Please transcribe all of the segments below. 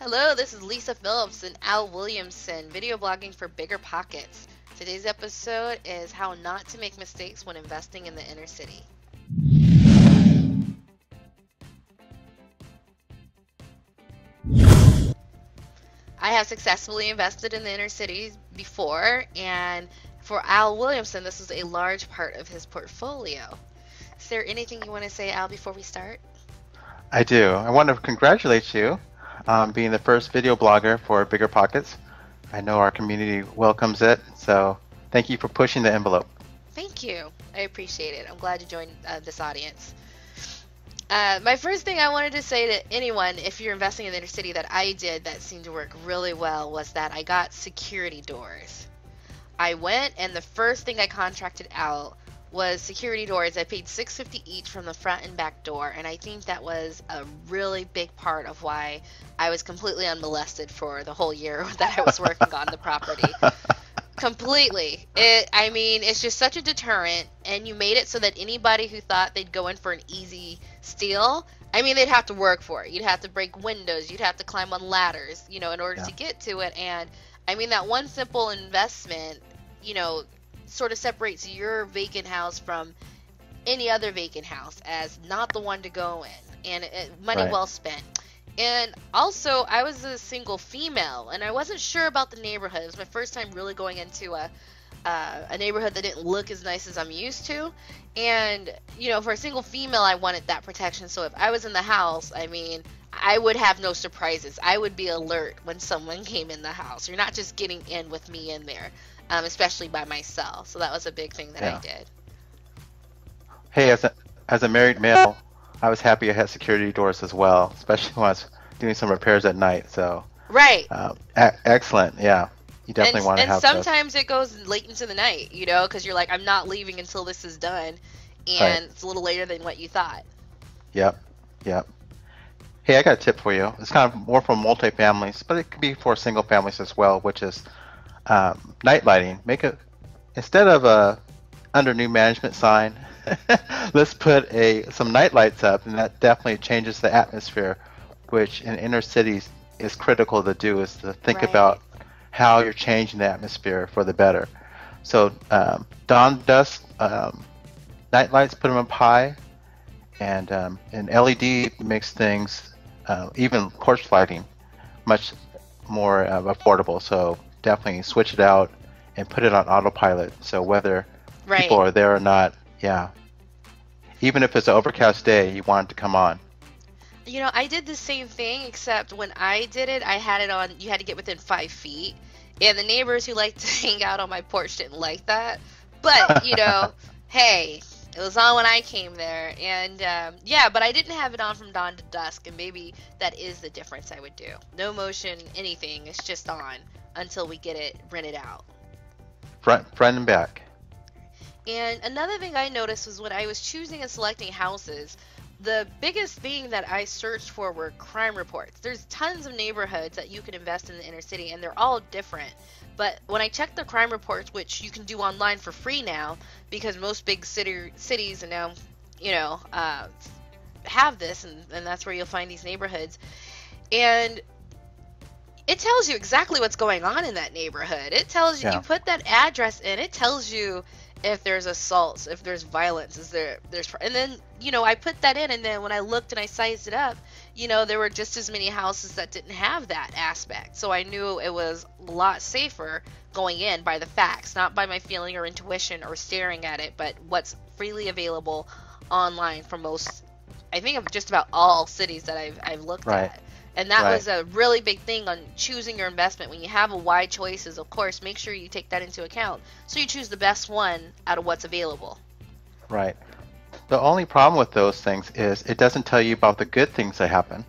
Hello, this is Lisa Phillips and Al Williamson, video blogging for BiggerPockets. Today's episode is how not to make mistakes when investing in the inner city. I have successfully invested in the inner city before, and for Al Williamson, this was a large part of his portfolio. Is there anything you want to say, Al, before we start? I do. I want to congratulate you on being the first video blogger for BiggerPockets. I know our community welcomes it, so thank you for pushing the envelope. Thank you. I appreciate it. I'm glad you joined this audience. My first thing I wanted to say to anyone, if you're investing in the inner city, that I did that seemed to work really well was that I got security doors. I went and the first thing I contracted out was security doors. I paid $650 each from the front and back door, and I think that was a really big part of why I was completely unmolested for the whole year that I was working on the property. Completely. It's just such a deterrent, and you made it so that anybody who thought they'd go in for an easy steal, they'd have to work for it. You'd have to break windows, you'd have to climb on ladders, in order to get to it. And that one simple investment, sort of separates your vacant house from any other vacant house as not the one to go in, and money Right. well spent. And also, I was a single female, and I wasn't sure about the neighborhood. It was my first time really going into a neighborhood that didn't look as nice as I'm used to. And, for a single female, I wanted that protection. So if I was in the house, I would have no surprises. I would be alert when someone came in the house. You're not just getting in with me in there, especially by myself. So that was a big thing that I Yeah. did. Hey, as a married male, I was happy I had security doors as well, especially when I was doing some repairs at night. So, Right. excellent. Yeah, you definitely want to And have those. sometimes it goes late into the night, because you're like, I'm not leaving until this is done, Right. and it's a little later than what you thought. Yep. Yep. Hey, I got a tip for you. It's kind of more for multi-families, but it could be for single families as well, which is night lighting. Instead of a under new management sign, let's put some night lights up, and that definitely changes the atmosphere, which in inner cities is critical to do, is to think Right. about how you're changing the atmosphere for the better. So dawn dusk night lights, put them up high, and LED makes things, even porch lighting, much more affordable. So definitely switch it out and put it on autopilot. So whether Right. people are there or not, yeah, even if it's an overcast day, you want it to come on. I did the same thing, except when I did it, I had it on, you had to get within 5 feet. And the neighbors who liked to hang out on my porch didn't like that. But, hey, it was on when I came there. And, yeah, but I didn't have it on from dawn to dusk. And maybe that is the difference I would do. No motion, anything. It's just on until we get it rented out. Front and back. And another thing I noticed was when I was choosing and selecting houses, the biggest thing that I searched for were crime reports. There's tons of neighborhoods that you can invest in the inner city, and they're all different. But when I checked the crime reports, which you can do online for free now, because most big cities and now, have this, and that's where you'll find these neighborhoods. And it tells you exactly what's going on in that neighborhood. It tells you, Yeah. you put that address in, it tells you if there's assaults, if there's violence, and then, I put that in, and then when I looked and I sized it up, there were just as many houses that didn't have that aspect. So I knew it was a lot safer going in by the facts, not by my feeling or intuition or staring at it, but what's freely available online for most, I think, of just about all cities that I've looked Right. at. And that Right. was a really big thing on choosing your investment. When you have a wide choices, of course, make sure you take that into account. So you choose the best one out of what's available. Right. The only problem with those things is it doesn't tell you about the good things that happen.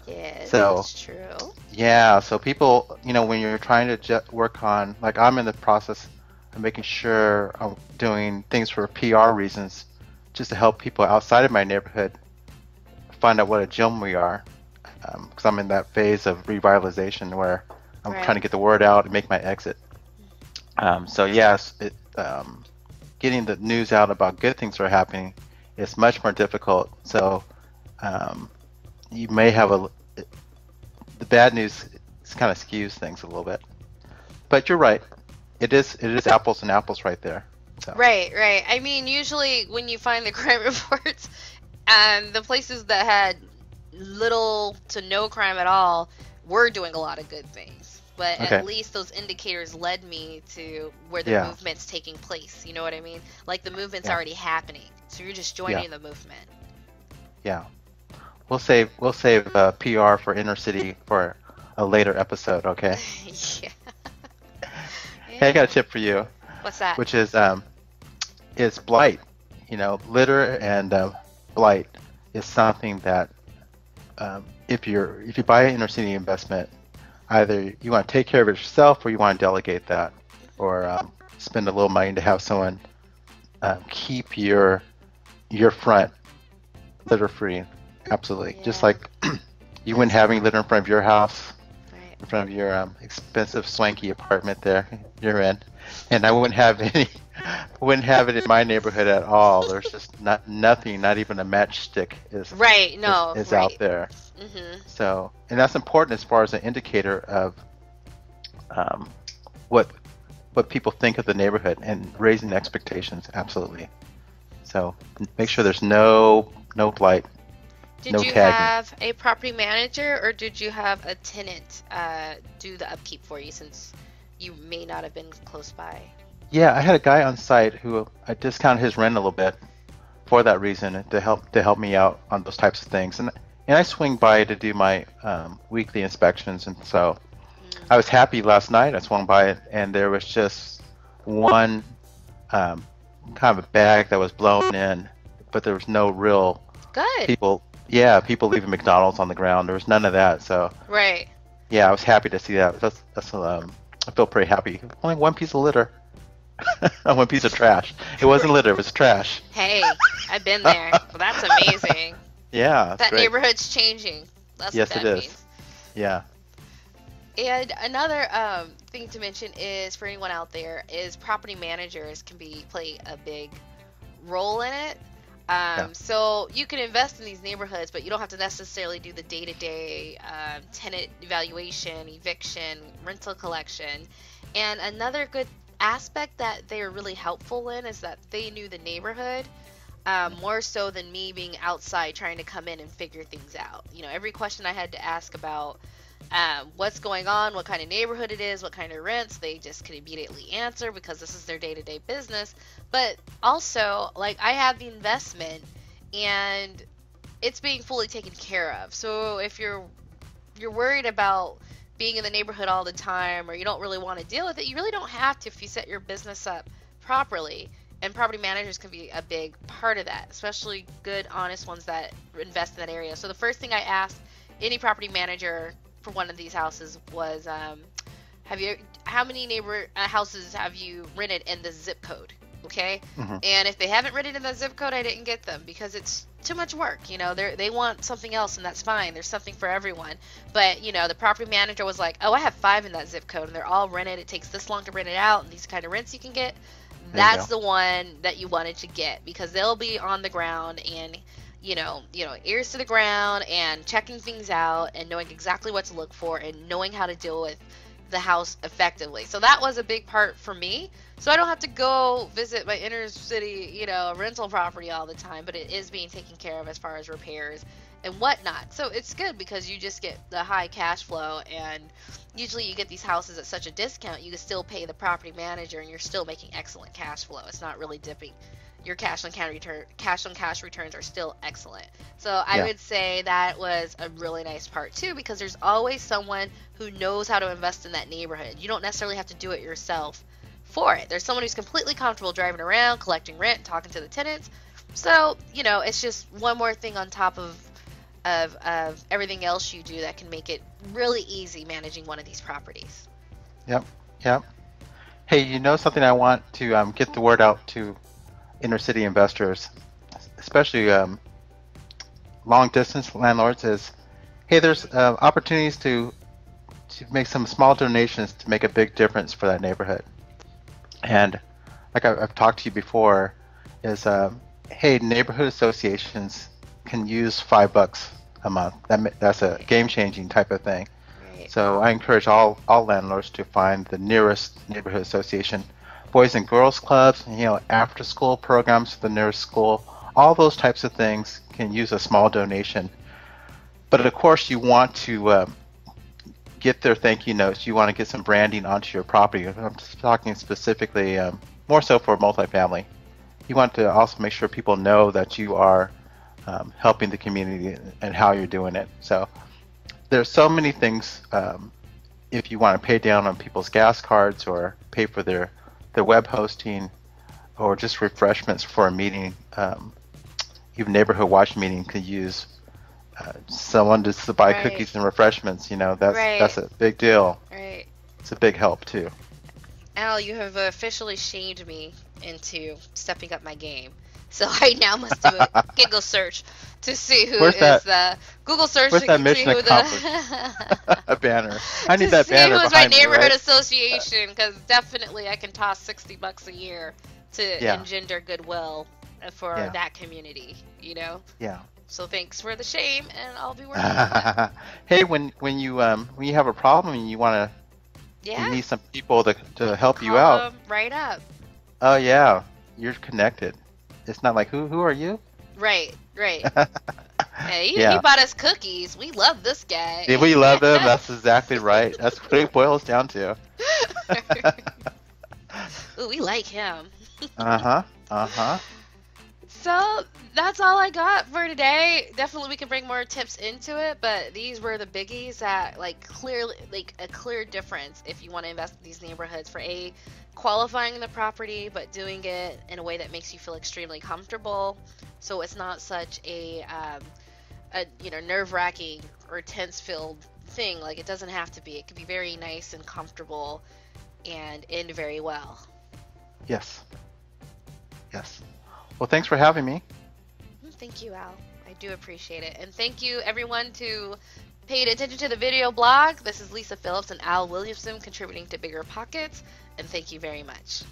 Yes, So that's true. yeah, so people, when you're trying to work on, like I'm in the process of making sure I'm doing things for PR reasons, just to help people outside of my neighborhood find out what a gem we are, because I'm in that phase of revitalization where I'm Right. trying to get the word out and make my exit. So yes, getting the news out about good things that are happening is much more difficult. So you may have bad news kind of skews things a little bit. But you're right. It is apples and apples right there. So. Right. I mean, usually when you find the crime reports, the places that had little to no crime at all were doing a lot of good things. But at least those indicators led me to where the movement's taking place. You know what I mean? Like the movement's already happening, so you're just joining the movement. Yeah. We'll save PR for inner city for a later episode. Okay. Yeah. Hey, I got a tip for you. What's that? Which is blight. Litter and blight is something that if you buy an inner city investment, either you want to take care of it yourself or you want to delegate that, or spend a little money to have someone keep your front litter free. Absolutely. Yeah. Just like you wouldn't have any litter in front of your house, in front of your expensive swanky apartment there you're in, and I wouldn't have it in my neighborhood at all. There's just nothing, not even a matchstick is out there. Mm-hmm. So, and that's important as far as an indicator of what people think of the neighborhood and raising expectations. Absolutely. So make sure there's no blight. Did you have a property manager or did you have a tenant do the upkeep for you, since you may not have been close by? Yeah, I had a guy on site who I discounted his rent a little bit for that reason, to help me out on those types of things. And I swing by to do my weekly inspections, and so I was happy last night. I swung by it, and there was just one kind of a bag that was blown in, but there was no real people leaving McDonald's on the ground. There was none of that. So yeah, I was happy to see that. That's I feel pretty happy. Only one piece of litter. One piece of trash. It wasn't litter, it was trash. Hey, I've been there. Well, that's amazing. Yeah, that great. Neighborhood's changing. That's yes, what that it means. is. Yeah. And another thing to mention is, for anyone out there, is property managers can play a big role in it. So you can invest in these neighborhoods, but you don't have to necessarily do the day-to-day tenant evaluation, eviction, rental collection. And another good aspect that they are really helpful in is that they knew the neighborhood more so than me being outside trying to come in and figure things out. Every question I had to ask about what's going on, what kind of neighborhood it is, what kind of rents, they just could immediately answer because this is their day-to-day business. But also, like, I have the investment and it's being fully taken care of. So if you're worried about being in the neighborhood all the time, or you don't really want to deal with it, you really don't have to if you set your business up properly. And property managers can be a big part of that, especially good, honest ones that invest in that area. So the first thing I asked any property manager for one of these houses was, how many houses have you rented in the zip code? Okay. Mm-hmm. And if they haven't rented in that zip code, I didn't get them because it's too much work. They want something else, and that's fine. There's something for everyone. But the property manager was like, oh, I have 5 in that zip code and they're all rented. It takes this long to rent it out, and these kind of rents you can get. That's the one that you wanted to get, because they'll be on the ground and ears to the ground and checking things out and knowing exactly what to look for and knowing how to deal with the house effectively. So that was a big part for me. So I don't have to go visit my inner city, rental property all the time, but it is being taken care of as far as repairs and whatnot. So it's good because you just get the high cash flow, and usually you get these houses at such a discount, you can still pay the property manager and you're still making excellent cash flow. It's not really dipping. Your cash on cash returns are still excellent. So I would say that was a really nice part too, because there's always someone who knows how to invest in that neighborhood. You don't necessarily have to do it yourself for it. There's someone who's completely comfortable driving around, collecting rent, talking to the tenants. So, it's just one more thing on top of everything else you do that can make it really easy managing one of these properties. Yep. Hey, something I want to get the word out to inner city investors, especially long distance landlords, is, hey, there's opportunities to make some small donations to make a big difference for that neighborhood. And like I've talked to you before, is hey, neighborhood associations can use $5 a month. That's a game-changing type of thing. Right. So I encourage all landlords to find the nearest neighborhood association, boys and girls clubs, after school programs to the nearest school. All those types of things can use a small donation. But of course, you want to get their thank you notes. You want to get some branding onto your property. I'm talking specifically more so for multifamily. You want to also make sure people know that you are helping the community and how you're doing it. So there's so many things. If you want to pay down on people's gas cards or pay for their web hosting or just refreshments for a meeting, even neighborhood watch meeting could use someone just to buy cookies and refreshments. That's a big deal. Right. It's a big help too. Al, you have officially shamed me into stepping up my game. So I now must do a Google search to see who Where's is that? Google search Where's to that see mission who accomplished? A banner. I need that see banner who's my behind me, neighborhood right? association, because definitely I can toss $60 a year to engender goodwill for that community. Yeah. So thanks for the shame, and I'll be working on that. Hey, when you have a problem and you want to, you need some people to help you out. Right up. Oh yeah, you're connected. It's not like who are you? Right. Hey, he bought us cookies. We love this guy. Yeah, we love him. That's exactly right. That's what it boils down to. Ooh, we like him. So that's all I got for today. Definitely we can bring more tips into it, but these were the biggies that clearly a clear difference if you want to invest in these neighborhoods for qualifying the property, but doing it in a way that makes you feel extremely comfortable. So it's not such a nerve-wracking or tense-filled thing. Like, it doesn't have to be. It can be very nice and comfortable and end very well. Yes. Well, thanks for having me. Thank you, Al. I do appreciate it. And thank you, everyone, who paid attention to the video blog. This is Lisa Phillips and Al Williamson contributing to BiggerPockets. And thank you very much.